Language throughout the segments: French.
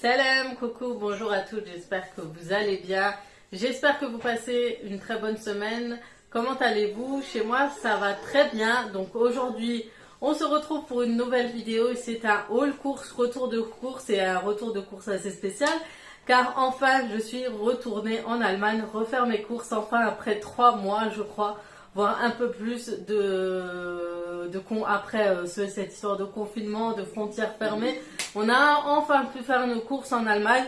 Salam, coucou, bonjour à toutes, j'espère que vous allez bien. J'espère que vous passez une très bonne semaine. Comment allez-vous? Chez moi, ça va très bien. Donc aujourd'hui, on se retrouve pour une nouvelle vidéo. C'est un haul course, retour de course et un retour de course assez spécial. Car enfin, je suis retournée en Allemagne, refaire mes courses enfin après 3 mois, je crois, voire un peu plus après cette histoire de confinement, de frontières fermées. On a enfin pu faire nos courses en Allemagne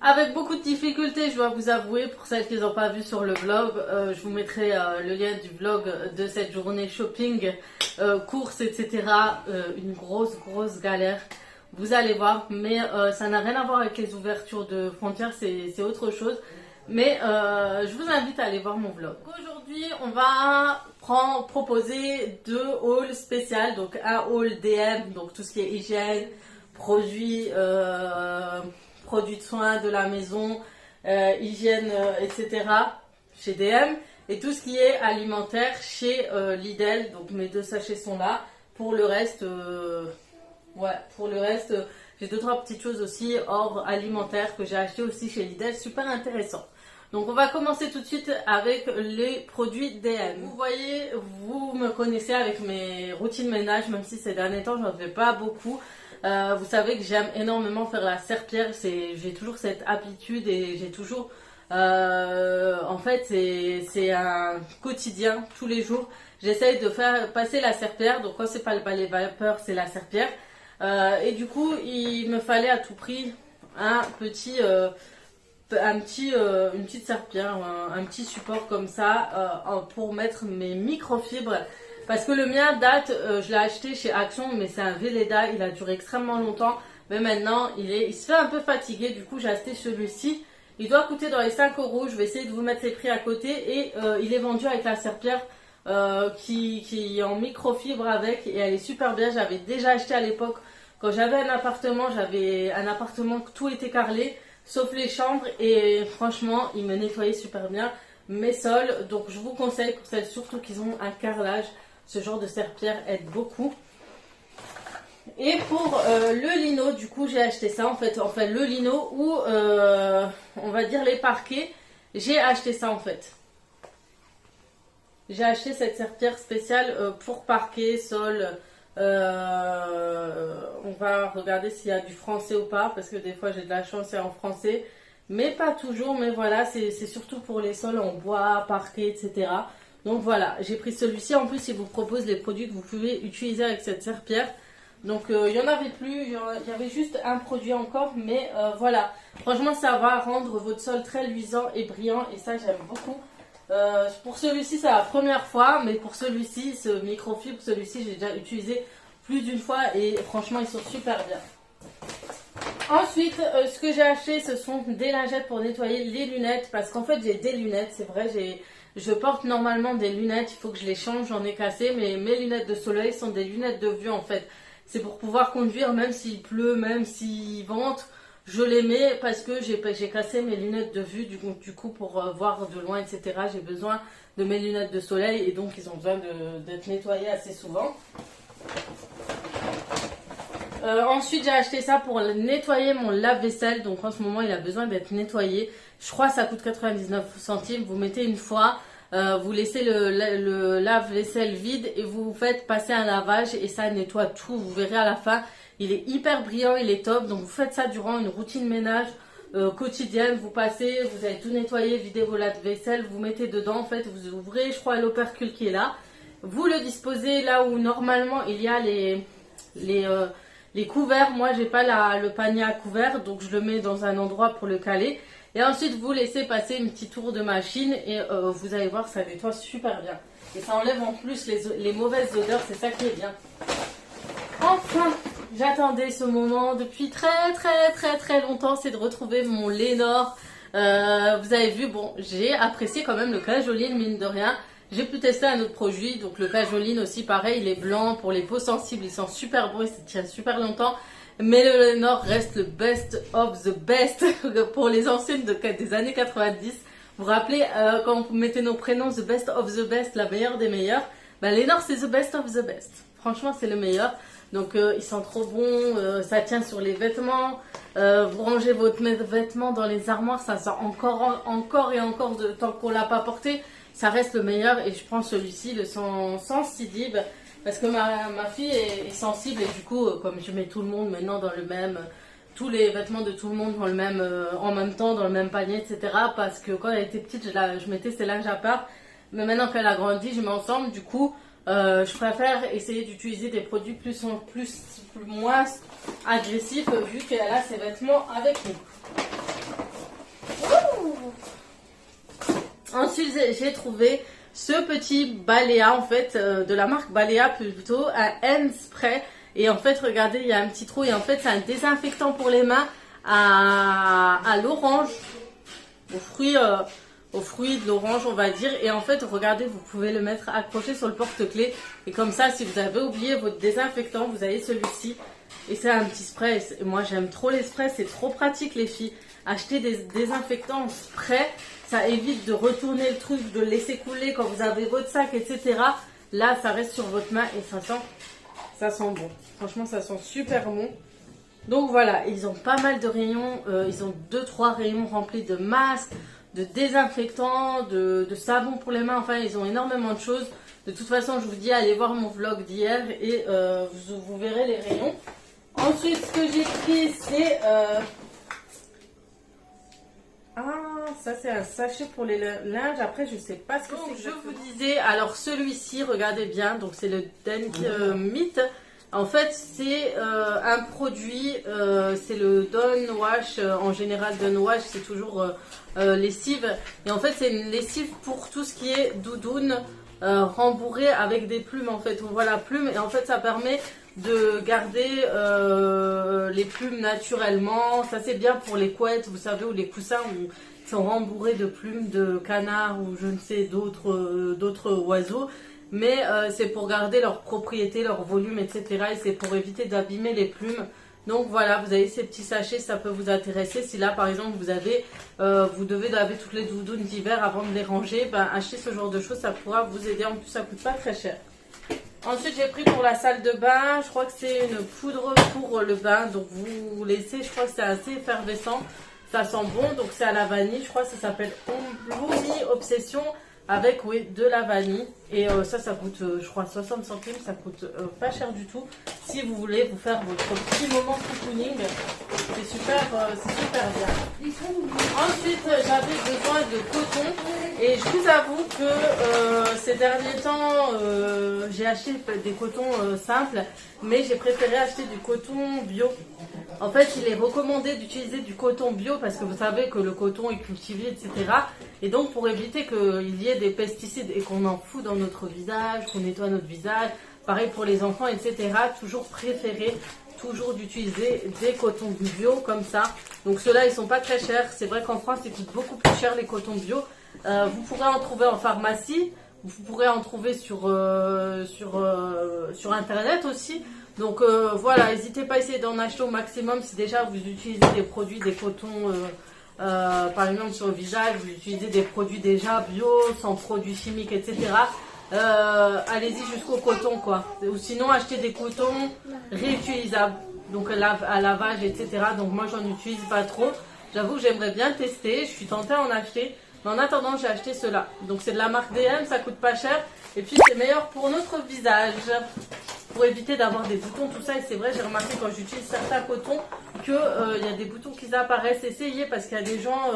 avec beaucoup de difficultés, je dois vous avouer. Pour celles qui n'ont pas vu sur le vlog, je vous mettrai le lien du vlog de cette journée shopping, courses, etc. Une grosse galère. Vous allez voir, mais ça n'a rien à voir avec les ouvertures de frontières, c'est autre chose. Mais je vous invite à aller voir mon vlog. Aujourd'hui, on va proposer 2 hauls spéciaux. Donc un haul DM, donc tout ce qui est hygiène, produits de soins de la maison, hygiène, etc. chez DM. Et tout ce qui est alimentaire chez Lidl. Donc mes 2 sachets sont là. Pour le reste... j'ai 2-3 petites choses aussi hors alimentaire que j'ai acheté aussi chez Lidl, super intéressant. Donc on va commencer tout de suite avec les produits DM. Vous voyez, vous me connaissez avec mes routines ménage, même si ces derniers temps je n'en fais pas beaucoup. Vous savez que j'aime énormément faire la serpillière, j'ai toujours cette habitude et j'ai toujours... en fait c'est un quotidien, tous les jours. J'essaye de faire passer la serpillière, donc quand c'est pas le balai vapeur, c'est la serpillière. Et du coup, il me fallait à tout prix une petite serpillière, un petit support comme ça pour mettre mes microfibres. Parce que le mien date, je l'ai acheté chez Action, mais c'est un Velleda, il a duré extrêmement longtemps. Mais maintenant, il se fait un peu fatigué, du coup j'ai acheté celui-ci. Il doit coûter dans les 5 €, je vais essayer de vous mettre les prix à côté. Et il est vendu avec la serpillière qui est en microfibre avec, et elle est super bien. J'avais déjà acheté à l'époque quand j'avais un appartement que tout était carrelé sauf les chambres, et franchement il me nettoyait super bien mes sols. Donc je vous conseille, pour celles surtout qui ont un carrelage, ce genre de serpillière aide beaucoup. Et pour le lino, du coup j'ai acheté ça en fait le lino, ou on va dire les parquets, j'ai acheté ça en fait. J'ai acheté cette serpillière spéciale pour parquet, sol. On va regarder s'il y a du français ou pas, parce que des fois j'ai de la chance, c'est en français, mais pas toujours. Mais voilà, c'est surtout pour les sols en bois, parquet, etc. Donc voilà, j'ai pris celui-ci. En plus, il vous propose les produits que vous pouvez utiliser avec cette serpillière. Donc il n'y en avait plus, il y avait juste un produit encore, mais voilà. Franchement, ça va rendre votre sol très luisant et brillant, et ça j'aime beaucoup. Pour celui-ci, c'est la première fois, mais pour celui-ci, ce microfibre, celui-ci, j'ai déjà utilisé plus d'une fois et franchement, ils sont super bien. Ensuite, ce que j'ai acheté, ce sont des lingettes pour nettoyer les lunettes, parce qu'en fait, j'ai des lunettes, c'est vrai, je porte normalement des lunettes, il faut que je les change, j'en ai cassé, mais mes lunettes de soleil sont des lunettes de vue en fait. C'est pour pouvoir conduire, même s'il pleut, même s'il vente. Je les mets parce que j'ai cassé mes lunettes de vue, du coup pour voir de loin, etc. J'ai besoin de mes lunettes de soleil, et donc ils ont besoin d'être nettoyés assez souvent. Ensuite j'ai acheté ça pour nettoyer mon lave-vaisselle, donc en ce moment il a besoin d'être nettoyé. Je crois que ça coûte 99 centimes, vous mettez une fois, vous laissez le lave-vaisselle vide et vous faites passer un lavage et ça nettoie tout, vous verrez à la fin. Il est hyper brillant, il est top. Donc vous faites ça durant une routine ménage quotidienne. Vous passez, vous allez tout nettoyer, vider vos lave-vaisselle, vous mettez dedans. En fait, vous ouvrez, je crois, l'opercule qui est là. Vous le disposez là où normalement il y a les couverts. Moi, j'ai pas le panier à couverts, donc je le mets dans un endroit pour le caler. Et ensuite, vous laissez passer une petite tour de machine et vous allez voir, ça nettoie super bien. Et ça enlève en plus les mauvaises odeurs, c'est ça qui est bien. Enfin, j'attendais ce moment depuis très longtemps, c'est de retrouver mon Lénore. Vous avez vu, bon, j'ai apprécié quand même le Cajoline, mine de rien. J'ai pu tester un autre produit, donc le Cajoline aussi, pareil, il est blanc pour les peaux sensibles, il sent super bon, il se tient super longtemps. Mais le Lénore reste le best of the best pour les anciennes des années 90. Vous vous rappelez, quand vous mettez nos prénoms, the best of the best, la meilleure des meilleures, ben, Lénore c'est the best of the best. Franchement, c'est le meilleur. Donc il sent trop bon, ça tient sur les vêtements, Vous rangez votre vêtement dans les armoires, ça sent encore et encore de tant qu'on l'a pas porté. Ça reste le meilleur et je prends celui-ci, le Sensitive, parce que ma fille est sensible et du coup, comme je mets tout le monde maintenant dans le même, tous les vêtements de tout le monde dans le même, en même temps, dans le même panier, etc. Parce que quand elle était petite, je mettais ces linges à part. Mais maintenant qu'elle a grandi, je mets ensemble. Du coup, je préfère essayer d'utiliser des produits moins agressifs vu qu'elle a ses vêtements avec nous. Ensuite, j'ai trouvé ce petit Balea, en fait, de la marque Balea plutôt, un hand spray. Et en fait, regardez, il y a un petit trou. Et en fait, c'est un désinfectant pour les mains à l'orange, aux fruits de l'orange, on va dire. Et en fait, regardez, vous pouvez le mettre accroché sur le porte-clés. Et comme ça, si vous avez oublié votre désinfectant, vous avez celui-ci. Et c'est un petit spray. Et moi, j'aime trop les sprays. C'est trop pratique, les filles. Acheter des désinfectants en spray, ça évite de retourner le truc, de le laisser couler quand vous avez votre sac, etc. Là, ça reste sur votre main et ça sent bon. Franchement, ça sent super bon. Donc voilà, ils ont pas mal de rayons. Ils ont 2-3 rayons remplis de masques, de désinfectants, de savon pour les mains. Enfin, ils ont énormément de choses. De toute façon, je vous dis, allez voir mon vlog d'hier et vous verrez les rayons. Ensuite, ce que j'ai pris, c'est... ça c'est un sachet pour les linges. Après, je sais pas ce que c'est. Je vous disais, alors celui-ci, regardez bien. Donc, c'est le Denk Meat. En fait, c'est un produit, c'est le Dawn Wash. En général, Dawn Wash, c'est toujours lessive. Et en fait, c'est une lessive pour tout ce qui est doudoune rembourrée avec des plumes. En fait, on voit la plume et en fait, ça permet de garder les plumes naturellement. Ça, c'est bien pour les couettes, vous savez, ou les coussins qui sont rembourrés de plumes de canard ou je ne sais d'autres oiseaux. Mais c'est pour garder leur propriété, leur volume, etc. Et c'est pour éviter d'abîmer les plumes. Donc voilà, vous avez ces petits sachets, ça peut vous intéresser. Si là, par exemple, vous devez laver toutes les doudounes d'hiver avant de les ranger, ben, achetez ce genre de choses, ça pourra vous aider. En plus, ça coûte pas très cher. Ensuite, j'ai pris pour la salle de bain, je crois que c'est une poudre pour le bain. Donc vous laissez, je crois que c'est assez effervescent. Ça sent bon, donc c'est à la vanille. Je crois que ça s'appelle Bloomy Obsession avec, oui, de la vanille. Et ça coûte, je crois, 60 centimes. Ça coûte pas cher du tout. Si vous voulez vous faire votre petit moment cocooning, c'est super bien. Ensuite, j'avais besoin de coton. Et je vous avoue que ces derniers temps, j'ai acheté des cotons simples. Mais j'ai préféré acheter du coton bio. En fait, il est recommandé d'utiliser du coton bio parce que vous savez que le coton est cultivé, etc. Et donc, pour éviter qu'il y ait des pesticides et qu'on en fout dans notre visage, qu'on nettoie notre visage, pareil pour les enfants, etc. Toujours préférer d'utiliser des cotons bio comme ça. Donc, ceux-là, ils sont pas très chers. C'est vrai qu'en France, ils coûtent beaucoup plus cher les cotons bio. Vous pourrez en trouver en pharmacie. Vous pourrez en trouver sur Internet aussi. Donc voilà, n'hésitez pas à essayer d'en acheter au maximum si déjà vous utilisez des produits, des cotons, par exemple sur le visage, vous utilisez des produits déjà bio, sans produits chimiques, etc. Allez-y jusqu'au coton quoi. Ou sinon achetez des cotons réutilisables, donc à lavage, etc. Donc moi j'en utilise pas trop. J'avoue que j'aimerais bien tester, je suis tentée à en acheter. Mais en attendant, j'ai acheté cela. Donc c'est de la marque DM, ça coûte pas cher. Et puis c'est meilleur pour notre visage. Pour éviter d'avoir des boutons, tout ça. Et c'est vrai, j'ai remarqué quand j'utilise certains cotons qu'il y a des boutons qui apparaissent. Essayez parce qu'il y a des gens...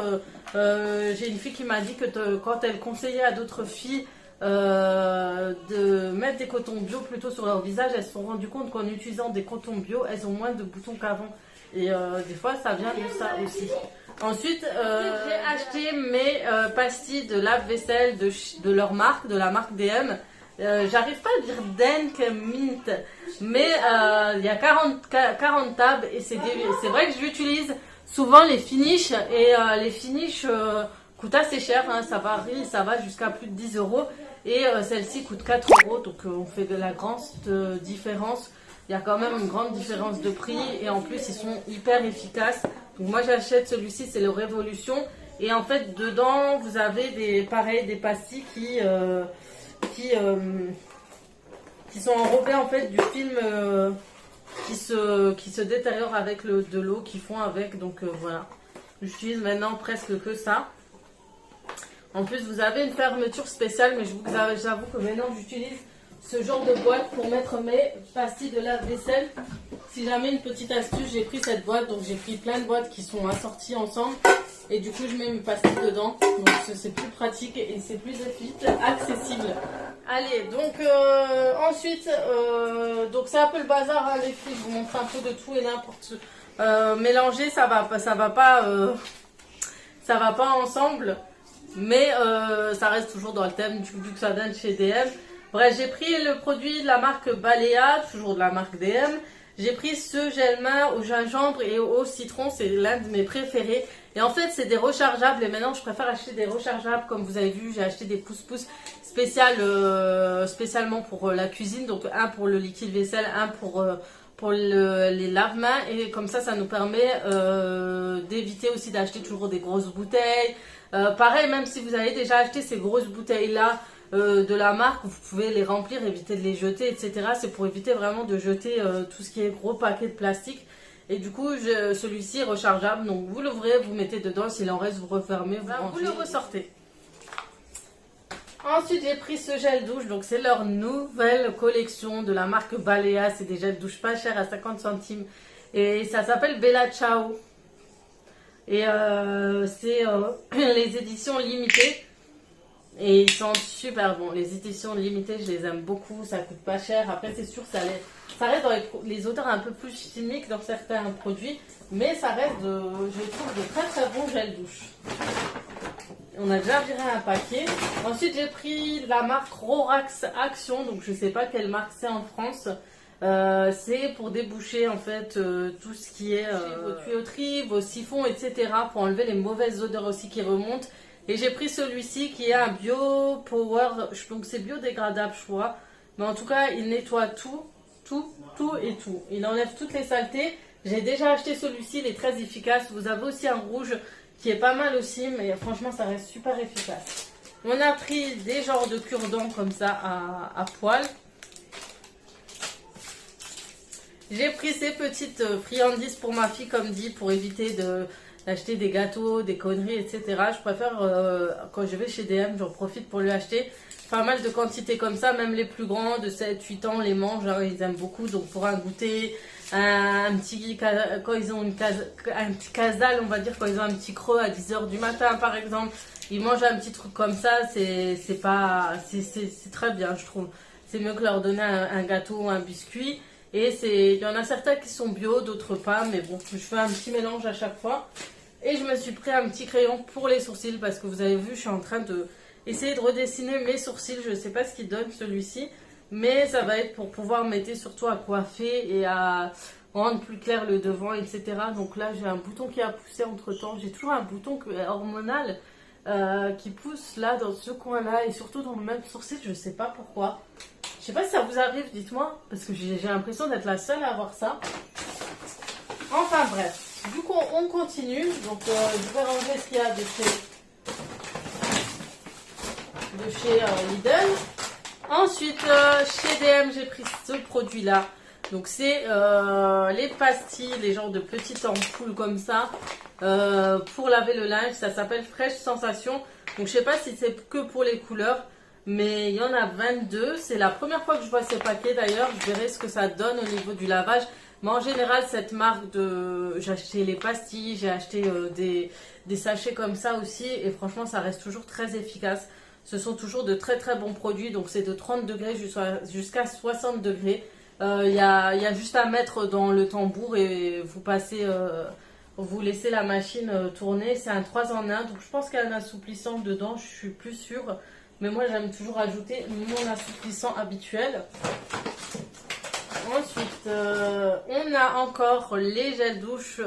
j'ai une fille qui m'a dit que quand elle conseillait à d'autres filles de mettre des cotons bio plutôt sur leur visage, elles se sont rendues compte qu'en utilisant des cotons bio, elles ont moins de boutons qu'avant. Et des fois, ça vient de ça aussi. Ensuite, j'ai acheté mes pastilles de lave-vaisselle de leur marque, de la marque DM. J'arrive pas à dire Denk Mint, mais il y a 40 tables et c'est vrai que j'utilise souvent les finishes et les finishes coûtent assez cher, hein, ça varie, ça va jusqu'à plus de 10 euros et celle-ci coûte 4 euros, donc on fait de la grande différence. Il y a quand même une grande différence de prix et en plus ils sont hyper efficaces. Donc moi j'achète celui-ci, c'est le Révolution et en fait dedans vous avez des pastilles qui sont enrobées en fait du film qui se détériorent avec de l'eau, qui font avec. Donc voilà, j'utilise maintenant presque que ça. En plus, vous avez une fermeture spéciale, mais j'avoue que maintenant j'utilise ce genre de boîte pour mettre mes pastilles de lave-vaisselle. Si jamais une petite astuce, j'ai pris cette boîte, donc j'ai pris plein de boîtes qui sont assorties ensemble. Et du coup, je mets mes pastilles dedans. Donc c'est plus pratique et c'est plus vite accessible. Allez, donc ensuite, donc c'est un peu le bazar, hein, les filles. Je vous montre un peu de tout et n'importe quoi. Mélanger, ça va pas ensemble. Mais ça reste toujours dans le thème vu que ça donne chez DM. Bref, j'ai pris le produit de la marque Balea, toujours de la marque DM. J'ai pris ce gel main au gingembre et au citron, c'est l'un de mes préférés. Et en fait, c'est des rechargeables et maintenant, je préfère acheter des rechargeables. Comme vous avez vu, j'ai acheté des pousse-pousse spécialement pour la cuisine. Donc, un pour le liquide vaisselle, un pour les lave-mains. Et comme ça nous permet d'éviter aussi d'acheter toujours des grosses bouteilles. Pareil, même si vous avez déjà acheté ces grosses bouteilles-là, de la marque, vous pouvez les remplir, éviter de les jeter, etc. C'est pour éviter vraiment de jeter tout ce qui est gros paquets de plastique. Et du coup, celui-ci est rechargeable. Donc vous l'ouvrez, vous mettez dedans. S'il en reste, vous refermez, vous le ressortez. Ensuite, j'ai pris ce gel douche. Donc c'est leur nouvelle collection de la marque Balea. C'est des gels douche pas chers à 50 centimes. Et ça s'appelle Bella Ciao. Et c'est les éditions limitées. Et ils sont super bons. Les éditions limitées, je les aime beaucoup. Ça coûte pas cher. Après, c'est sûr, ça reste dans les odeurs un peu plus chimiques dans certains produits. Mais ça reste, je trouve, de très très bons gels douche. On a déjà viré un paquet. Ensuite, j'ai pris la marque Rorax Action. Donc, je sais pas quelle marque c'est en France. C'est pour déboucher en fait tout ce qui est vos tuyauteries, vos siphons, etc. Pour enlever les mauvaises odeurs aussi qui remontent. Et j'ai pris celui-ci qui est un Bio Power, donc c'est biodégradable je crois. Mais en tout cas, il nettoie tout et tout. Il enlève toutes les saletés. J'ai déjà acheté celui-ci, il est très efficace. Vous avez aussi un rouge qui est pas mal aussi, mais franchement ça reste super efficace. On a pris des genres de cure-dents comme ça à poil. J'ai pris ces petites friandises pour ma fille, comme dit, pour éviter d'acheter des gâteaux, des conneries, etc. Je préfère, quand je vais chez DM, j'en profite pour lui acheter pas mal de quantités comme ça. Même les plus grands de 7-8 ans les mangent, hein, ils aiment beaucoup. Donc pour un goûter, quand ils ont un petit casal, on va dire, quand ils ont un petit creux à 10h du matin par exemple, ils mangent un petit truc comme ça, c'est très bien je trouve. C'est mieux que leur donner un gâteau ou un biscuit. Et il y en a certains qui sont bio, d'autres pas, mais bon, je fais un petit mélange à chaque fois. Et je me suis pris un petit crayon pour les sourcils, parce que vous avez vu, je suis en train d'essayer de redessiner mes sourcils. Je ne sais pas ce qu'il donne celui-ci, mais ça va être pour pouvoir m'aider surtout à coiffer et à rendre plus clair le devant, etc. Donc là, j'ai un bouton qui a poussé entre temps. J'ai toujours un bouton hormonal qui pousse là, dans ce coin-là, et surtout dans le même sourcil, je ne sais pas pourquoi. Je sais pas si ça vous arrive, dites-moi, parce que j'ai l'impression d'être la seule à avoir ça. Enfin bref, du coup on continue. Donc je vais ranger ce qu'il y a de chez Lidl. Ensuite, chez DM, j'ai pris ce produit-là. Donc c'est les pastilles, les genres de petites ampoules comme ça, pour laver le linge. Ça s'appelle Fresh Sensation. Donc je sais pas si c'est que pour les couleurs. Mais il y en a 22. C'est la première fois que je vois ces paquets d'ailleurs. Je verrai ce que ça donne au niveau du lavage. Mais en général, cette marque j'ai acheté les pastilles, j'ai acheté des sachets comme ça aussi. Et franchement, ça reste toujours très efficace. Ce sont toujours de très très bons produits. Donc c'est de 30 degrés jusqu'à 60 degrés. Il y a juste à mettre dans le tambour et vous laissez la machine tourner. C'est un 3 en 1. Donc je pense qu'il y a un assouplissant dedans. Je suis plus sûre. Mais moi, j'aime toujours ajouter mon assouplissant habituel. Ensuite, on a encore les gels douche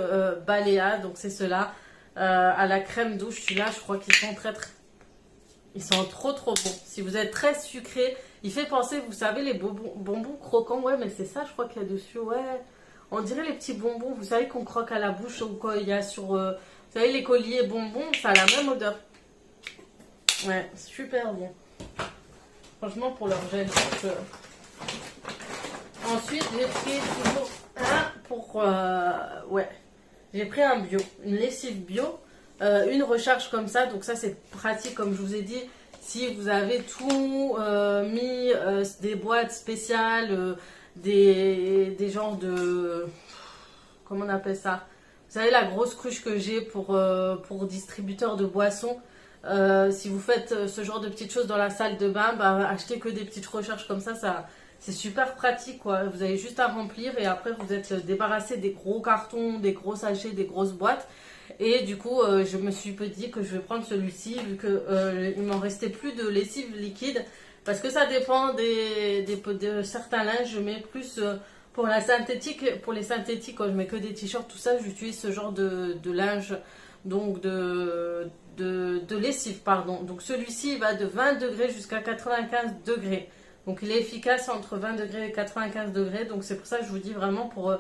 Balea. Donc, c'est ceux-là. À la crème douche. Celui-là, je crois qu'ils sont ils sont trop trop bons. Si vous êtes très sucré, il fait penser, vous savez, les bonbons croquants. Ouais, mais c'est ça, je crois qu'il y a dessus. Ouais, on dirait les petits bonbons. Vous savez qu'on croque à la bouche ou quand il y a sur... vous savez, les colliers bonbons, ça a la même odeur. Ouais, super bon. Franchement, pour leur gel douche. Ensuite, j'ai pris toujours un pour... ouais, j'ai pris un bio, une lessive bio, une recharge comme ça. Donc ça c'est pratique comme je vous ai dit. Si vous avez tout mis, des boîtes spéciales, des genres de... Comment on appelle ça? Vous savez la grosse cruche que j'ai pour distributeur de boissons. Si vous faites ce genre de petites choses dans la salle de bain, bah, achetez que des petites recharges comme ça c'est super pratique quoi. Vous avez juste à remplir et après vous êtes débarrassé des gros cartons, des gros sachets, des grosses boîtes. Et du coup, je me suis dit que je vais prendre celui-ci vu que il m'en restait plus de lessive liquide. Parce que ça dépend de certains linges, je mets plus pour la synthétique. Pour les synthétiques, quand je mets que des t-shirts, tout ça, j'utilise ce genre de linge, donc de lessive, pardon. Donc celui-ci, il va de 20 degrés jusqu'à 95 degrés. Donc il est efficace entre 20 degrés et 95 degrés. Donc c'est pour ça que je vous dis vraiment pour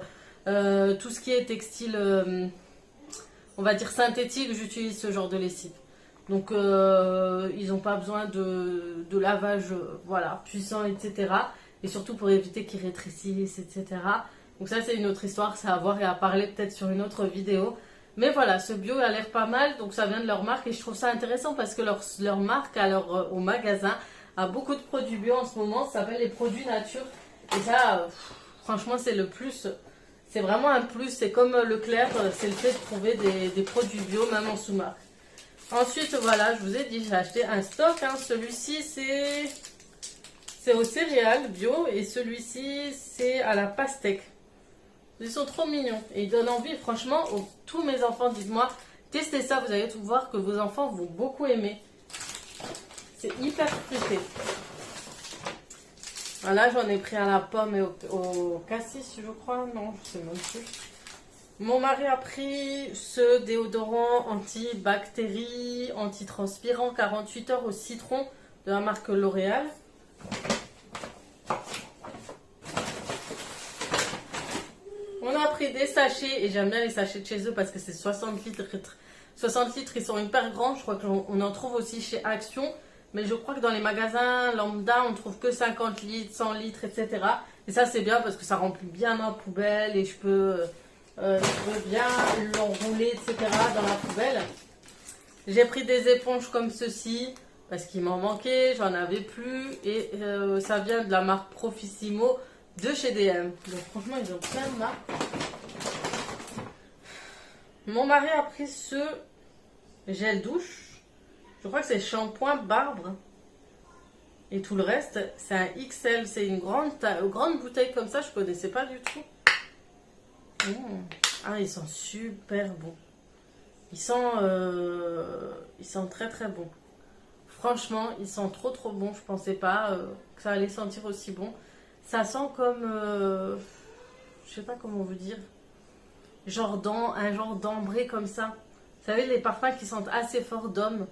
tout ce qui est textile, on va dire synthétique, j'utilise ce genre de lessive. Donc ils n'ont pas besoin de lavage voilà, puissant, etc. Et surtout pour éviter qu'ils rétrécissent, etc. Donc ça c'est une autre histoire, c'est à voir et à parler peut-être sur une autre vidéo. Mais voilà, ce bio a l'air pas mal, donc ça vient de leur marque et je trouve ça intéressant parce que leur marque au magasin a beaucoup de produits bio en ce moment, ça s'appelle les produits nature. Et ça, franchement c'est le plus, c'est vraiment un plus, c'est comme Leclerc, c'est le fait de trouver des produits bio même en sous-marque. Ensuite, voilà, je vous ai dit, j'ai acheté un stock. Hein. Celui-ci, c'est aux céréales bio et celui-ci, c'est à la pastèque. Ils sont trop mignons et ils donnent envie. Franchement, tous mes enfants, dites-moi, testez ça, vous allez tout voir que vos enfants vont beaucoup aimer. C'est hyper fruité. Voilà, j'en ai pris à la pomme et au cassis, je crois. Non, je sais même plus. Mon mari a pris ce déodorant antibactérie, antitranspirant 48 heures au citron de la marque L'Oréal. On a pris des sachets et j'aime bien les sachets de chez eux parce que c'est 60 litres. 60 litres, ils sont hyper grands. Je crois qu'on en trouve aussi chez Action. Mais je crois que dans les magasins lambda, on trouve que 50 litres, 100 litres, etc. Et ça, c'est bien parce que ça remplit bien ma poubelle et je peux bien l'enrouler, etc. dans la poubelle. J'ai pris des éponges comme ceci parce qu'il m'en manquait, j'en avais plus. Et ça vient de la marque Profissimo de chez DM. Donc franchement, ils ont plein de marques. Mon mari a pris ce gel douche. Je crois que c'est shampoing barbe. Et tout le reste, c'est un XL. C'est une grande bouteille comme ça. Je ne connaissais pas du tout. Ah, ils sont super bons. Ils sont très très bons. Franchement, ils sont trop bons. Je pensais pas que ça allait sentir aussi bon. Ça sent comme... je sais pas comment vous dire. Un genre d'ambré comme ça. Vous savez, les parfums qui sentent assez fort d'homme.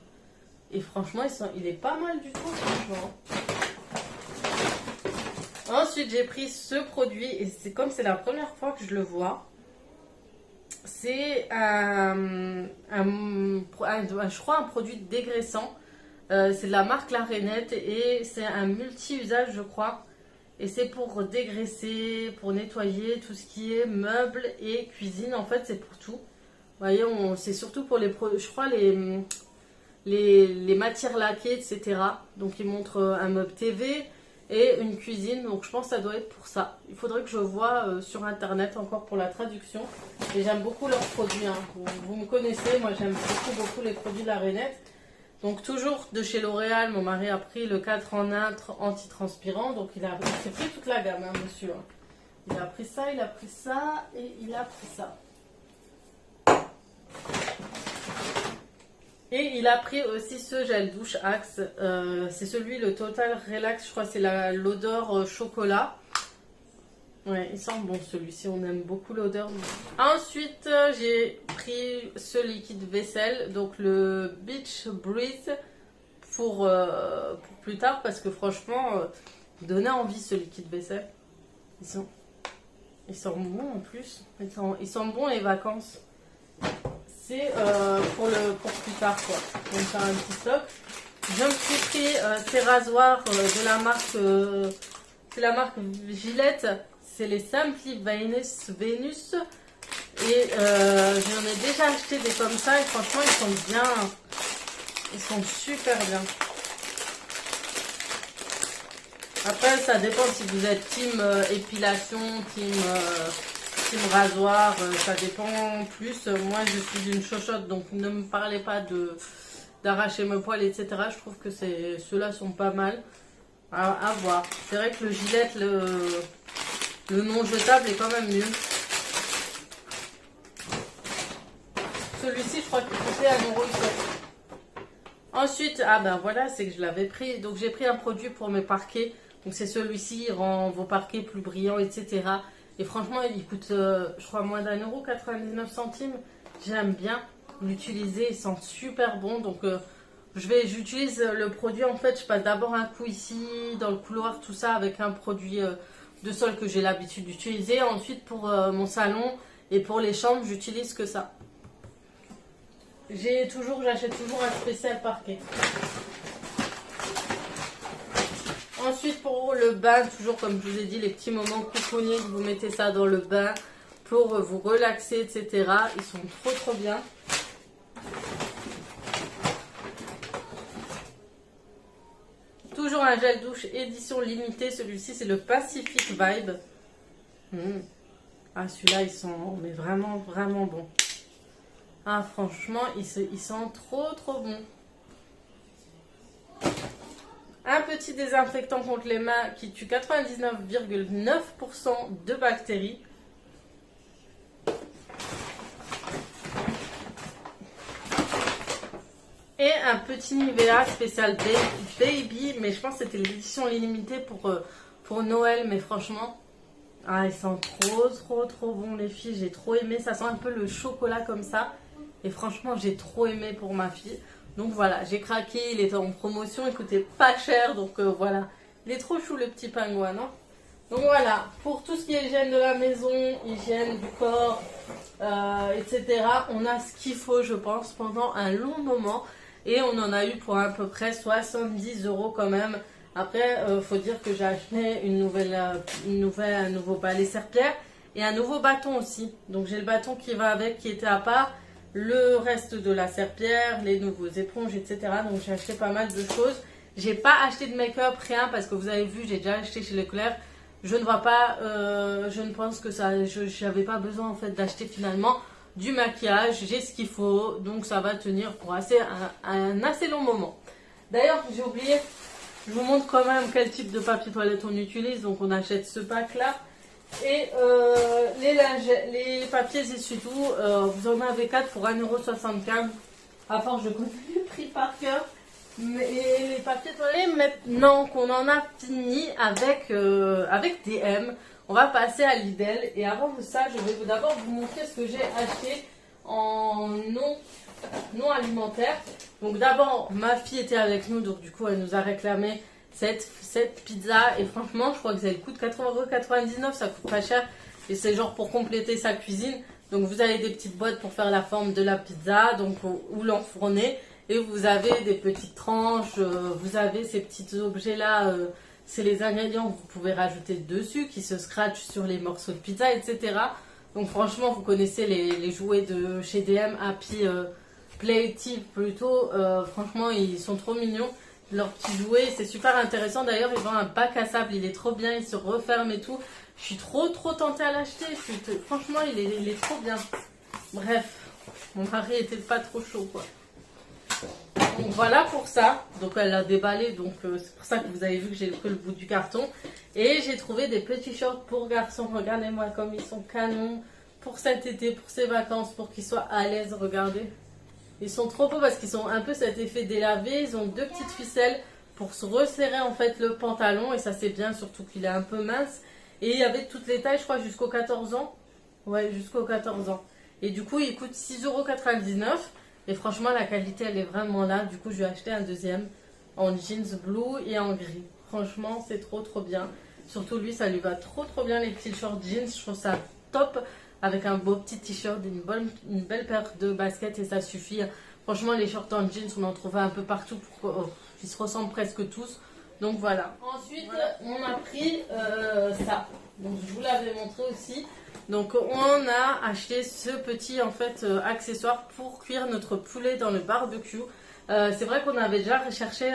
Et franchement, il est pas mal du tout, franchement. Ensuite, j'ai pris ce produit. Et c'est comme c'est la première fois que je le vois. C'est je crois un produit dégraissant. C'est de la marque La Rainette. Et c'est un multi-usage, je crois. Et c'est pour dégraisser, pour nettoyer tout ce qui est meubles et cuisine. En fait, c'est pour tout. Vous voyez, c'est surtout pour les produits, je crois, les matières laquées, etc. Donc, ils montrent un meuble TV et une cuisine. Donc, je pense que ça doit être pour ça. Il faudrait que je voie sur Internet encore pour la traduction. Et j'aime beaucoup leurs produits. Hein. Vous me connaissez, moi, j'aime beaucoup les produits de La Rainette. Donc toujours de chez L'Oréal, mon mari a pris le 4 en 1 anti-transpirant. Donc il s'est pris toute la gamme, hein, monsieur. Il a pris ça et il a pris ça. Et il a pris aussi ce gel douche Axe. C'est celui, le Total Relax, je crois c'est l'odeur chocolat. Ouais, il sent bon celui-ci, on aime beaucoup l'odeur. Ensuite, j'ai pris ce liquide vaisselle, donc le Beach Breeze pour plus tard parce que franchement, il donnait envie ce liquide vaisselle. Ils sont bons en plus, ils sont bons les vacances. C'est pour plus tard quoi, on va faire un petit stock. Je me suis pris ces rasoirs de la marque, c'est la marque Gillette. c'est les Simply Venus. Et j'en ai déjà acheté des comme ça et franchement ils sont bien. Ils sont super bien. Après ça dépend si vous êtes team épilation, team rasoir, ça dépend plus. Moi je suis une chochotte donc ne me parlez pas d'arracher mes poils etc. Je trouve que ceux-là sont pas mal à voir. C'est vrai que le Gillette, le non jetable est quand même mieux. Celui-ci, je crois qu'il coûtait 1,07 €. Ensuite, ah ben voilà, c'est que je l'avais pris. Donc j'ai pris un produit pour mes parquets. Donc c'est celui-ci, il rend vos parquets plus brillants, etc. Et franchement, il coûte, je crois, moins d'1,99 €. J'aime bien l'utiliser, il sent super bon. Donc j'utilise le produit, en fait, je passe d'abord un coup ici, dans le couloir, tout ça, avec un produit de sol que j'ai l'habitude d'utiliser. Ensuite, pour mon salon et pour les chambres, j'utilise que ça. J'achète toujours un spécial parquet. Ensuite pour le bain, toujours comme je vous ai dit, les petits moments coucouniers, vous mettez ça dans le bain pour vous relaxer, etc. Ils sont trop bien. Toujours un gel douche édition limitée, celui-ci c'est le Pacific Vibe. Ah celui-là ils sont mais vraiment bons. Ah franchement, ils sentent trop bon. Un petit désinfectant contre les mains qui tue 99,9% de bactéries. Et un petit Nivea spécial Baby, mais je pense que c'était l'édition limitée pour Noël, mais franchement, ah, ils sentent trop bon les filles, j'ai trop aimé, ça sent un peu le chocolat comme ça. Et franchement, j'ai trop aimé pour ma fille. Donc voilà, j'ai craqué, il était en promotion, il coûtait pas cher. Donc voilà, il est trop chou le petit pingouin, non? Donc voilà, pour tout ce qui est hygiène de la maison, hygiène du corps, etc. On a ce qu'il faut, je pense, pendant un long moment. Et on en a eu pour à peu près 70 € quand même. Après, faut dire que j'ai acheté un nouveau balai serpillère et un nouveau bâton aussi. Donc j'ai le bâton qui va avec, qui était à part. Le reste de la serpillère, les nouveaux éponges, etc. Donc j'ai acheté pas mal de choses. J'ai pas acheté de make-up, rien, parce que vous avez vu, j'ai déjà acheté chez Leclerc. Je ne vois pas, je ne pense que ça, j'avais pas besoin en fait d'acheter finalement du maquillage. J'ai ce qu'il faut, donc ça va tenir pour un assez long moment. D'ailleurs, j'ai oublié, je vous montre quand même quel type de papier toilette on utilise. Donc on achète ce pack-là. Et les papiers essuie-tout, vous en avez 4 pour 1,75 €. À force, je connais le prix par cœur. Mais les papiers toilettes, maintenant qu'on en a fini avec DM, on va passer à Lidl. Et avant de ça, je vais d'abord vous montrer ce que j'ai acheté en non alimentaire. Donc d'abord, ma fille était avec nous, donc du coup, elle nous a réclamé cette pizza. Et franchement, je crois que elle coûte 4,99 €, ça coûte pas cher. Et c'est genre pour compléter sa cuisine. Donc vous avez des petites boîtes pour faire la forme de la pizza, donc ou l'enfourner. Et vous avez des petites tranches, vous avez ces petits objets-là, c'est les ingrédients que vous pouvez rajouter dessus, qui se scratchent sur les morceaux de pizza, etc. Donc franchement, vous connaissez les jouets de chez DM, Happy Playtive plutôt. Franchement, ils sont trop mignons. Leurs petits jouets, c'est super intéressant. D'ailleurs, ils vendent un bac à sable, il est trop bien, il se referme et tout. Je suis trop tentée à l'acheter. Franchement, il est trop bien. Bref, mon mari était pas trop chaud, quoi. Donc voilà pour ça. Donc elle a déballé, donc c'est pour ça que vous avez vu que j'ai que le bout du carton. Et j'ai trouvé des petits shorts pour garçons. Regardez-moi comme ils sont canons pour cet été, pour ces vacances, pour qu'ils soient à l'aise. Regardez. Ils sont trop beaux parce qu'ils sont un peu cet effet délavé. Ils ont deux petites ficelles pour se resserrer en fait le pantalon. Et ça c'est bien, surtout qu'il est un peu mince. Et il y avait toutes les tailles, je crois, jusqu'aux 14 ans. Ouais, jusqu'aux 14 ans. Et du coup, il coûte 6,99 €. Et franchement, la qualité, elle est vraiment là. Du coup, je vais acheter un deuxième en jeans blue et en gris. Franchement, c'est trop bien. Surtout lui, ça lui va trop bien, les petits shorts jeans. Je trouve ça top. Avec un beau petit t-shirt, une belle paire de baskets et ça suffit. Franchement, les shorts en jeans, on en trouve un peu partout. Ils se ressemblent presque tous. Donc voilà. Ensuite, on a pris ça. Donc je vous l'avais montré aussi. Donc on a acheté ce petit en fait accessoire pour cuire notre poulet dans le barbecue. C'est vrai qu'on avait déjà recherché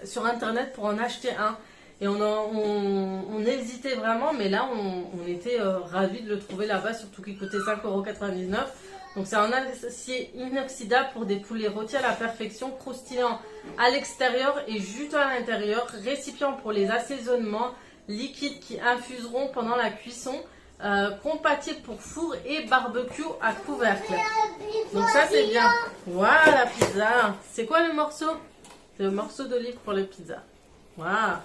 sur internet pour en acheter un. Et on hésitait vraiment, mais là on était ravis de le trouver là-bas, surtout qu'il coûtait 5,99 €. Donc c'est un acier inoxydable pour des poulets rôtis à la perfection, croustillant à l'extérieur et juteux à l'intérieur, récipient pour les assaisonnements, liquides qui infuseront pendant la cuisson, compatible pour four et barbecue à couvercle. Donc ça c'est bien. Voilà, pizza. C'est quoi le morceau? C'est le morceau d'olive pour la pizza. Voilà.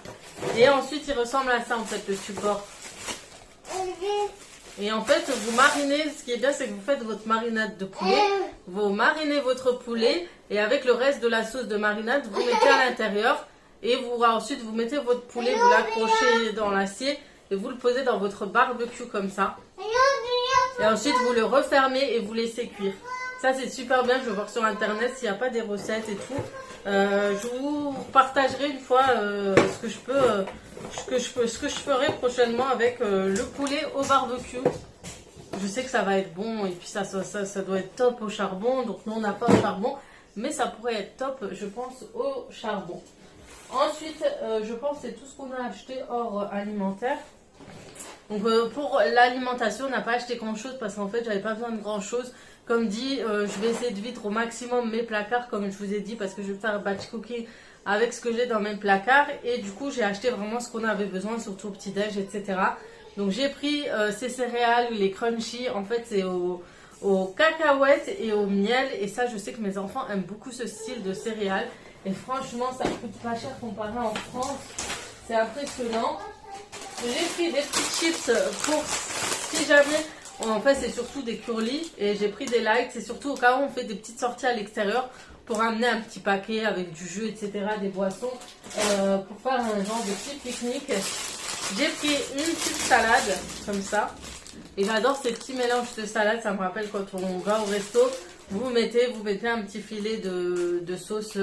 Et ensuite il ressemble à ça en fait le support. Et en fait, vous marinez, ce qui est bien, c'est que vous faites votre marinade de poulet. Vous marinez votre poulet et avec le reste de la sauce de marinade, vous mettez à l'intérieur. Et ensuite, vous mettez votre poulet, vous l'accrochez dans l'acier et vous le posez dans votre barbecue comme ça. Et ensuite, vous le refermez et vous laissez cuire. Ça, c'est super bien. Je vais voir sur internet s'il n'y a pas des recettes et tout. Je vous partagerai une fois ce que je ferai prochainement avec le poulet au barbecue. Je sais que ça va être bon et puis ça doit être top au charbon. Donc nous on n'a pas au charbon, mais ça pourrait être top, je pense, au charbon. Ensuite, je pense que c'est tout ce qu'on a acheté hors alimentaire. Donc pour l'alimentation, on n'a pas acheté grand chose parce qu'en fait j'avais pas besoin de grand chose. Comme dit, je vais essayer de vider au maximum mes placards comme je vous ai dit parce que je vais faire batch cooking avec ce que j'ai dans mes placards. Et du coup j'ai acheté vraiment ce qu'on avait besoin, surtout au petit-déj, etc. Donc j'ai pris ces céréales, les crunchy, en fait c'est aux cacahuètes et au miel. Et ça je sais que mes enfants aiment beaucoup ce style de céréales. Et franchement ça coûte pas cher comparé en France, c'est impressionnant. J'ai pris des petits chips pour si jamais, en fait c'est surtout des curly et j'ai pris des lights, c'est surtout au cas où on fait des petites sorties à l'extérieur pour amener un petit paquet avec du jus, etc., des boissons, pour faire un genre de petit pique-nique. J'ai pris une petite salade comme ça et j'adore ces petits mélanges de salade, ça me rappelle quand on va au resto, vous mettez un petit filet de sauce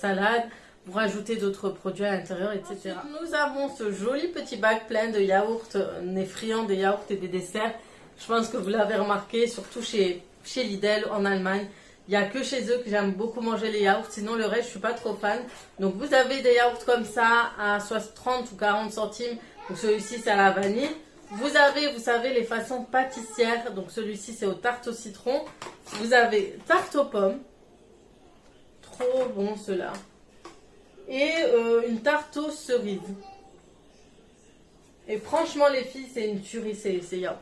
salade. Vous rajoutez d'autres produits à l'intérieur, etc. Ensuite, nous avons ce joli petit bac plein de yaourts. On est friands des yaourts et des desserts. Je pense que vous l'avez remarqué, surtout chez Lidl en Allemagne. Il n'y a que chez eux que j'aime beaucoup manger les yaourts. Sinon, le reste, je ne suis pas trop fan. Donc, vous avez des yaourts comme ça à 30 ou 40 centimes. Donc, celui-ci, c'est à la vanille. Vous avez, vous savez, les façons pâtissières. Donc, celui-ci, c'est aux tartes au citron. Vous avez tarte aux pommes. Trop bon, ceux-là. Et une tarte aux cerises. Et franchement les filles, c'est une tuerie ces yaourts.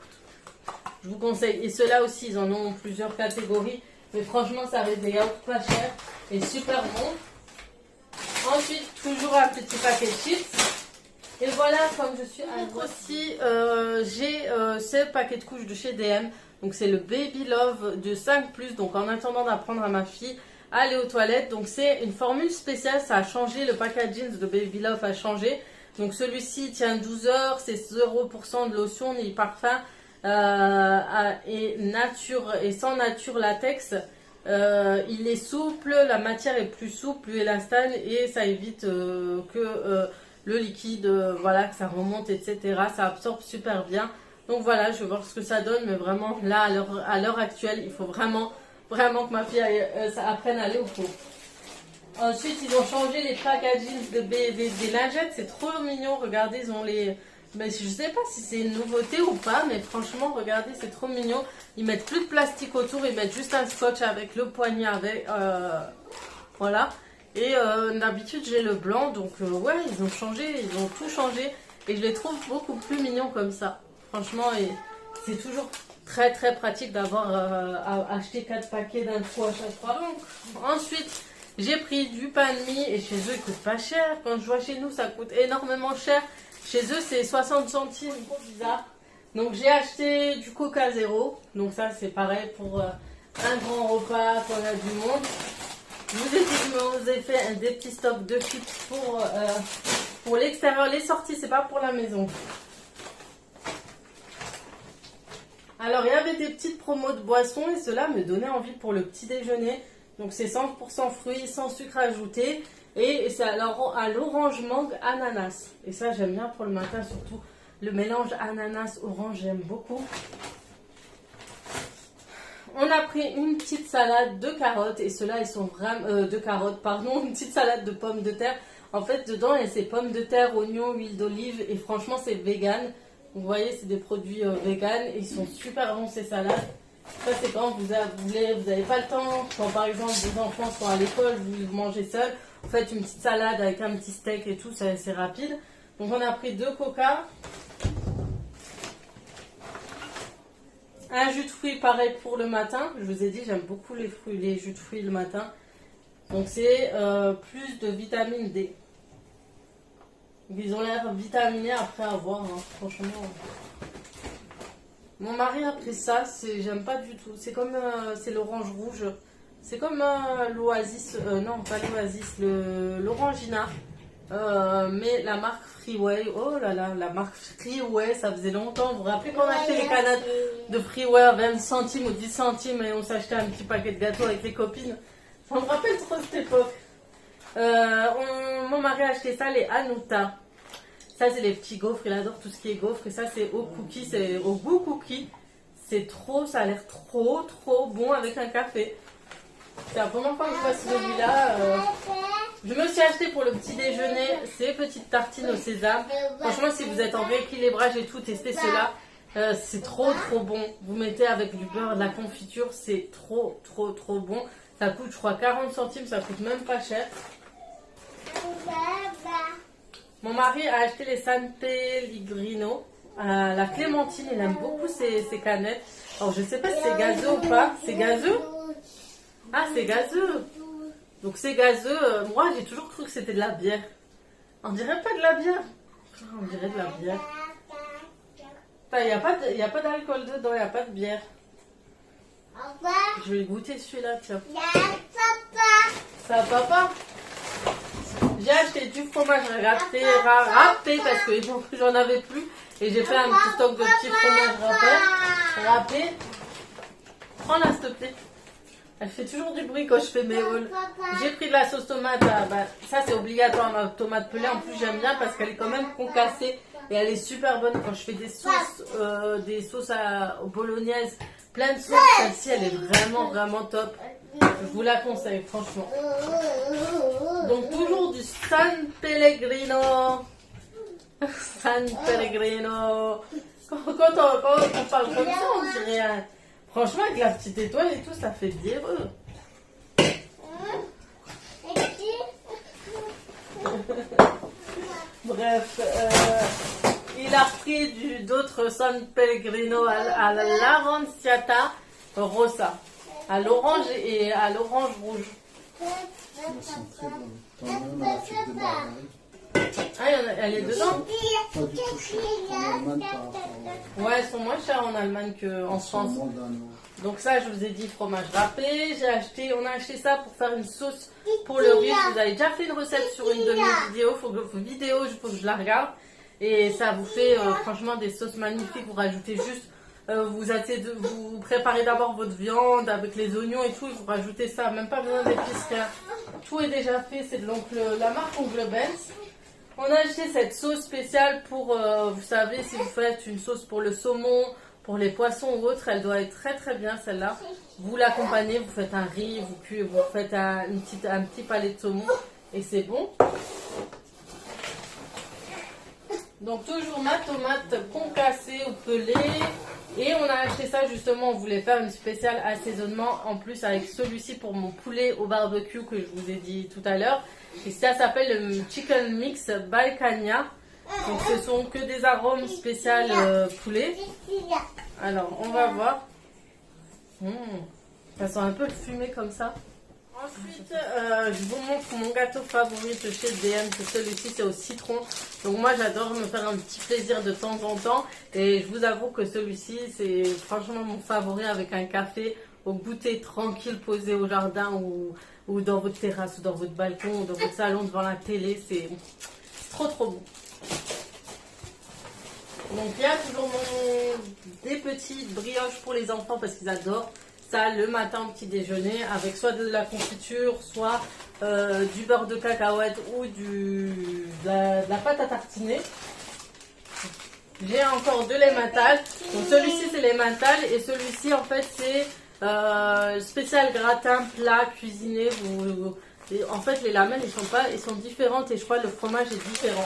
Je vous conseille. Et ceux-là aussi, ils en ont plusieurs catégories. Mais franchement, ça reste des yaourts pas chers et super bons. Ensuite, toujours un petit paquet de chips. Et voilà, comme je suis à aussi, j'ai ce paquet de couches de chez DM. Donc c'est le Baby Love de 5+. Donc en attendant d'apprendre à ma fille aller aux toilettes. Donc c'est une formule spéciale, ça a changé, le packaging de Baby Love a changé. Donc celui-ci tient 12 heures, c'est 0% de lotion ni parfum et sans nature latex. Il est souple, la matière est plus souple, plus élastane et ça évite que le liquide, voilà, que ça remonte, etc. Ça absorbe super bien. Donc voilà, je vais voir ce que ça donne, mais vraiment là à l'heure actuelle, il faut vraiment que ma fille apprenne à aller au pot. Ensuite, ils ont changé les packagings des lingettes. C'est trop mignon. Regardez, ils ont les... Mais je sais pas si c'est une nouveauté ou pas, mais franchement, regardez, c'est trop mignon. Ils mettent plus de plastique autour. Ils mettent juste un scotch avec le poignet. Voilà. Et d'habitude, j'ai le blanc. Donc, ouais, ils ont changé. Ils ont tout changé. Et je les trouve beaucoup plus mignons comme ça. Franchement, c'est toujours très très pratique d'avoir à acheter 4 paquets d'un coup à chaque fois. Donc, ensuite, j'ai pris du pain de mie et chez eux, il coûte pas cher. Quand je vois chez nous, ça coûte énormément cher. Chez eux, c'est 60 centimes, trop bizarre. Donc, j'ai acheté du Coca Zéro. Donc, ça, c'est pareil pour un grand repas quand on a du monde. Je vous ai fait des petits stocks de chips pour l'extérieur. Les sorties, c'est pas pour la maison. Alors, il y avait des petites promos de boissons et cela me donnait envie pour le petit déjeuner. Donc, c'est 100% fruits, sans sucre ajouté. Et c'est à l'orange mangue ananas. Et ça, j'aime bien pour le matin, surtout Le mélange ananas-orange, j'aime beaucoup. On a pris une petite salade de carottes et ceux-là ils sont vraiment de carottes pardon, une petite salade de pommes de terre. En fait dedans il y a ces pommes de terre, oignons, huile d'olive et franchement c'est vegan. Vous voyez c'est des produits vegan et ils sont super bons ces salades. Ça c'est quand vous n'avez pas le temps, quand par exemple vos enfants sont à l'école, vous mangez seul, vous faites une petite salade avec un petit steak et tout, c'est rapide. Donc on a pris 2 coca. Un jus de fruits pareil pour le matin. Je vous ai dit, j'aime beaucoup les jus de fruits le matin. Donc c'est plus de vitamine D. Ils ont l'air vitaminés après avoir, hein, franchement. Mon mari a pris ça, j'aime pas du tout. C'est comme, c'est l'orange rouge. C'est comme l'Oasis, non pas l'Oasis, l'Orangina. Mais la marque Freeway, oh là là, la marque Freeway, ça faisait longtemps. Vous vous rappelez qu'on achetait les canettes de Freeway à 20 centimes ou 10 centimes et on s'achetait un petit paquet de gâteaux avec les copines. Ça me rappelle trop cette époque. Mon mari a acheté ça, les Hanuta. Ça, c'est les petits gaufres. Il adore tout ce qui est gaufres. Et ça, c'est au cookie, c'est au goût cookie. C'est trop, ça a l'air trop bon avec un café. C'est la première fois que je vois celui-là. Je me suis acheté pour le petit déjeuner ces petites tartines au sésame. Franchement, si vous êtes en rééquilibrage et tout, testez cela. C'est trop bon. Vous mettez avec du beurre, de la confiture, c'est trop bon. Ça coûte, je crois, 40 centimes, ça coûte même pas cher. Mon mari a acheté les San Pellegrino. La clémentine, il aime beaucoup ces canettes. Alors, je sais pas si c'est gazeux ou pas. C'est gazeux? Ah, c'est gazeux. Donc c'est gazeux. Moi, j'ai toujours cru que c'était de la bière. On dirait pas de la bière. On dirait de la bière. Il n'y a pas d'alcool dedans, il n'y a pas de bière. Je vais goûter celui-là, tiens. Ça va, papa? J'ai acheté du fromage râpé parce que j'en avais plus. Et j'ai fait un petit stock de petits fromages râpés. Prends-la, s'il te plaît. Elle fait toujours du bruit quand je fais mes hauls. J'ai pris de la sauce tomate. Ça, c'est obligatoire, ma tomate pelée. En plus, j'aime bien parce qu'elle est quand même concassée. Et elle est super bonne quand je fais des sauces à bolognaise. Plein de sauces. Celle-ci, elle est vraiment top. Je vous la conseille, franchement. Donc, toujours du San Pellegrino. San Pellegrino. Quand on parle comme ça, on dirait... Franchement, avec la petite étoile et tout, ça fait biéreux. Bref, il a pris d'autres San Pellegrino à l'aranciata rosa, à l'orange et à l'orange rouge. Ah, elle est dedans? Pas du tout cher en Allemagne par rapport Ouais, elles sont moins chères en Allemagne qu'en France. Donc ça, je vous ai dit fromage râpé. On a acheté ça pour faire une sauce pour le riz. Je vous avais déjà fait une recette sur une de mes vidéos. Faut que je la regarde. Et ça vous fait franchement des sauces magnifiques. Vous rajoutez juste, vous préparez d'abord votre viande avec les oignons et tout. Et vous rajoutez ça, même pas besoin d'épices, rien. Tout est déjà fait. C'est de la marque Oncle Ben's. On a acheté cette sauce spéciale pour, vous savez, si vous faites une sauce pour le saumon, pour les poissons ou autre, elle doit être très bien celle-là. Vous l'accompagnez, vous faites un riz, vous faites un petit palais de saumon et c'est bon. Donc toujours ma tomate concassée ou pelée. Et on a acheté ça justement, on voulait faire une spéciale assaisonnement en plus avec celui-ci pour mon poulet au barbecue que je vous ai dit tout à l'heure. Et ça s'appelle le Chicken Mix Balkania. Donc ce sont que des arômes spéciaux poulet. Alors on va voir. Ça sent un peu le fumé comme ça. Ensuite, je vous montre mon gâteau favori de chez DM. C'est celui-ci, c'est au citron. Donc moi j'adore me faire un petit plaisir de temps en temps. Et je vous avoue que celui-ci, c'est franchement mon favori avec un café au goûter tranquille posé au jardin ou dans votre terrasse ou dans votre balcon ou dans votre salon devant la télé. C'est trop bon. Donc il y a toujours des petites brioches pour les enfants parce qu'ils adorent ça le matin au petit déjeuner avec soit de la confiture, soit du beurre de cacahuète ou de la pâte à tartiner. J'ai encore deux Emmental. Donc celui-ci c'est l'Emmental et celui-ci en fait c'est spécial gratin plat cuisiné. Et en fait les lamelles ils sont différentes et je crois que le fromage est différent.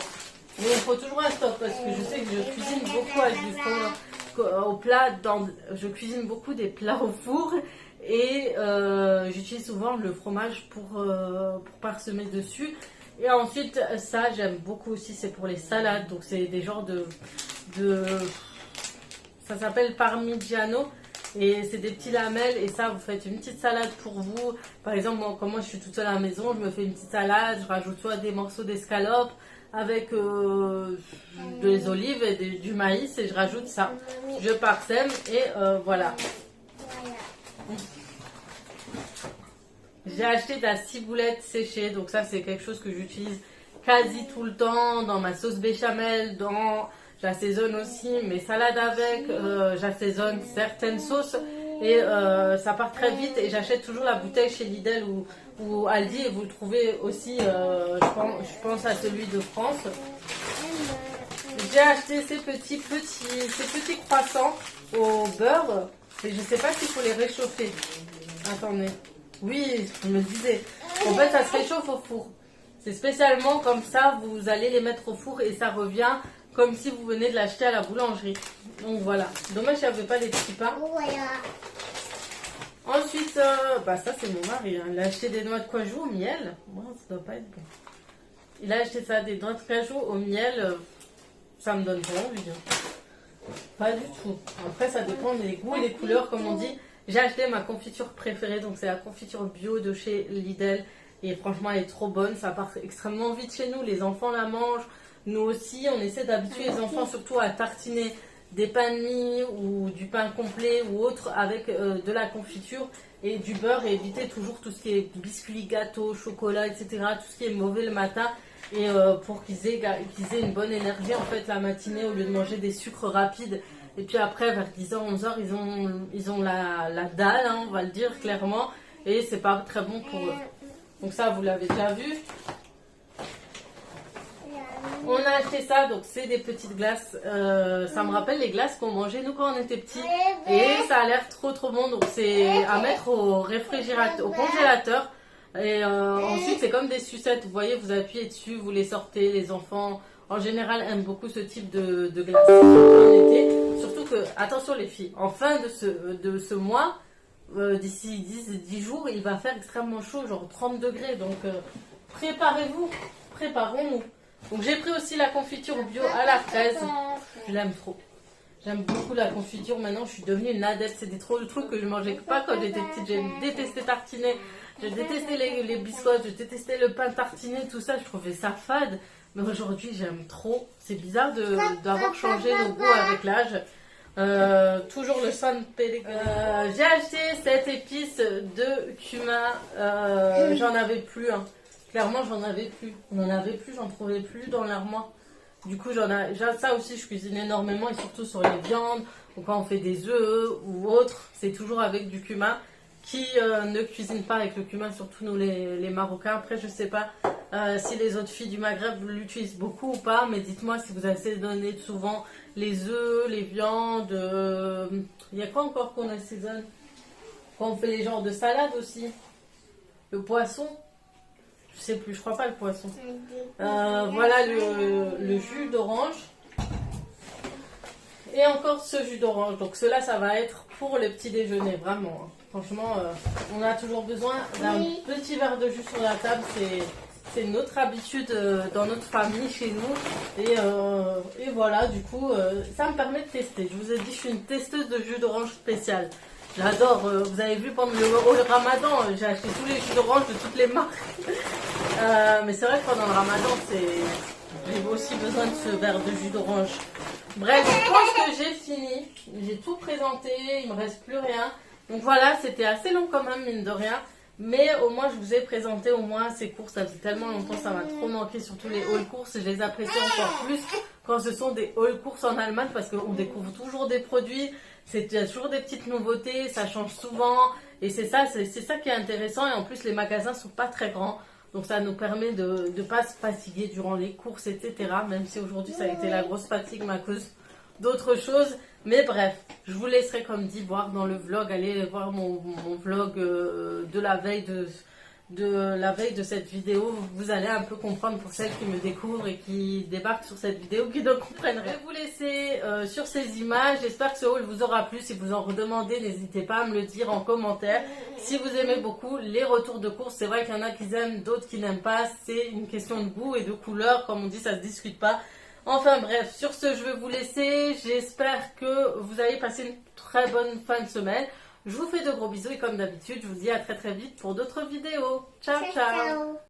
Mais il faut toujours un stock parce que je sais que je cuisine beaucoup avec du fromage au plat. Je cuisine beaucoup des plats au four et j'utilise souvent le fromage pour parsemer dessus. Et ensuite ça j'aime beaucoup aussi, c'est pour les salades. Donc c'est des genres de ça s'appelle parmigiano. Et c'est des petits lamelles et ça vous faites une petite salade pour vous. Par exemple moi, comme moi je suis toute seule à la maison, je me fais une petite salade, je rajoute soit des morceaux d'escalope avec des olives et du maïs et je rajoute ça. Je parsème et voilà. J'ai acheté de la ciboulette séchée, donc ça c'est quelque chose que j'utilise quasi tout le temps dans ma sauce béchamel, j'assaisonne aussi mes salades avec, j'assaisonne certaines sauces et ça part très vite et j'achète toujours la bouteille chez Lidl ou Aldi et vous le trouvez aussi, je pense à celui de France. J'ai acheté ces petits croissants au beurre et je sais pas s'il faut les réchauffer. Attendez. Oui, je me disais. En fait, ça se réchauffe au four. C'est spécialement comme ça, vous allez les mettre au four et ça revient comme si vous venez de l'acheter à la boulangerie. Donc voilà. Dommage qu'il n'y avait pas les petits pains. Ensuite, ça c'est mon mari. Hein. Il a acheté des noix de cajou au miel. Bon, ça doit pas être bon. Il a acheté ça, des noix de cajou au miel. Ça me donne pas envie. Hein. Pas du tout. Après, ça dépend des goûts et des couleurs, comme on dit. J'ai acheté ma confiture préférée, donc c'est la confiture bio de chez Lidl. Et franchement, elle est trop bonne. Ça part extrêmement vite chez nous. Les enfants la mangent. Nous aussi, on essaie d'habituer les enfants surtout à tartiner des pains de mie ou du pain complet ou autre avec de la confiture et du beurre et éviter toujours tout ce qui est biscuits, gâteaux, chocolat, etc. Tout ce qui est mauvais le matin et pour qu'ils aient une bonne énergie en fait la matinée au lieu de manger des sucres rapides. Et puis après, vers 10h, 11h, ils ont la dalle, hein, on va le dire clairement, et c'est pas très bon pour eux. Donc ça, vous l'avez déjà vu. On a acheté ça, donc c'est des petites glaces. Ça me rappelle les glaces qu'on mangeait nous quand on était petits. Et ça a l'air trop bon, donc c'est à mettre au réfrigérateur, au congélateur. Et ensuite, c'est comme des sucettes. Vous voyez, vous appuyez dessus, vous les sortez. Les enfants, en général, aiment beaucoup ce type de glace. En été. Surtout que, attention les filles, en fin de ce mois, d'ici 10 jours, il va faire extrêmement chaud, genre 30 degrés. Donc, préparez-vous, préparons-nous. Donc, j'ai pris aussi la confiture bio à la fraise. Je l'aime trop. J'aime beaucoup la confiture. Maintenant, je suis devenue une adepte. C'est des trucs que je mangeais pas quand j'étais petite. J'ai détesté tartiner. Je détestais les biscottes. Je détestais le pain tartiné, tout ça. Je trouvais ça fade. Mais aujourd'hui, j'aime trop. C'est bizarre d'avoir changé nos goûts avec l'âge. Toujours le San Pellegrino. J'ai acheté cette épice de cumin. J'en avais plus. Hein. Clairement, j'en avais plus. On n'en avait plus, j'en trouvais plus dans l'armoire. Du coup, ça aussi, je cuisine énormément et surtout sur les viandes ou quand on fait des œufs ou autre. C'est toujours avec du cumin. Qui ne cuisine pas avec le cumin, surtout nous les Marocains. Après, je sais pas si les autres filles du Maghreb l'utilisent beaucoup ou pas, mais dites-moi si vous assaisonnez souvent les œufs, les viandes. Il y a quoi encore qu'on assaisonne? Quand on fait les genres de salade aussi. Le poisson. Je sais plus, je crois pas le poisson. Voilà le jus d'orange. Et encore ce jus d'orange. Donc cela, ça va être pour le petit déjeuner, vraiment. Hein. Franchement, on a toujours besoin d'un petit verre de jus sur la table. C'est notre habitude dans notre famille, chez nous. Et voilà, du coup, ça me permet de tester. Je vous ai dit, je suis une testeuse de jus d'orange spécial. J'adore. Vous avez vu pendant le ramadan, j'ai acheté tous les jus d'orange de toutes les marques. Mais c'est vrai que pendant le ramadan, j'ai aussi besoin de ce verre de jus d'orange. Bref, je pense que j'ai fini. J'ai tout présenté, il me reste plus rien. Donc voilà, c'était assez long quand même, mine de rien. Mais au moins, je vous ai présenté au moins ces courses. Ça faisait tellement longtemps, ça m'a trop manqué. Surtout les haul courses, je les apprécie encore plus quand ce sont des haul courses en Allemagne. Parce qu'on découvre toujours des produits. Il y a toujours des petites nouveautés, ça change souvent. Et c'est ça qui est intéressant. Et en plus, les magasins sont pas très grands. Donc ça nous permet de ne pas se fatiguer durant les courses, etc. Même si aujourd'hui, ça a été la grosse fatigue à cause d'autres choses. Mais bref, je vous laisserai comme dit voir dans le vlog, allez voir mon vlog de la veille de cette vidéo. Vous allez un peu comprendre pour celles qui me découvrent et qui débarquent sur cette vidéo, qui ne comprennent rien. Je vais vous laisser sur ces images. J'espère que ce haul vous aura plu. Si vous en redemandez, n'hésitez pas à me le dire en commentaire. Si vous aimez beaucoup les retours de course, c'est vrai qu'il y en a qui aiment, d'autres qui n'aiment pas. C'est une question de goût et de couleur. Comme on dit, ça se discute pas. Enfin bref, sur ce, je vais vous laisser. J'espère que vous allez passer une très bonne fin de semaine. Je vous fais de gros bisous et comme d'habitude, je vous dis à très très vite pour d'autres vidéos. Ciao, ciao!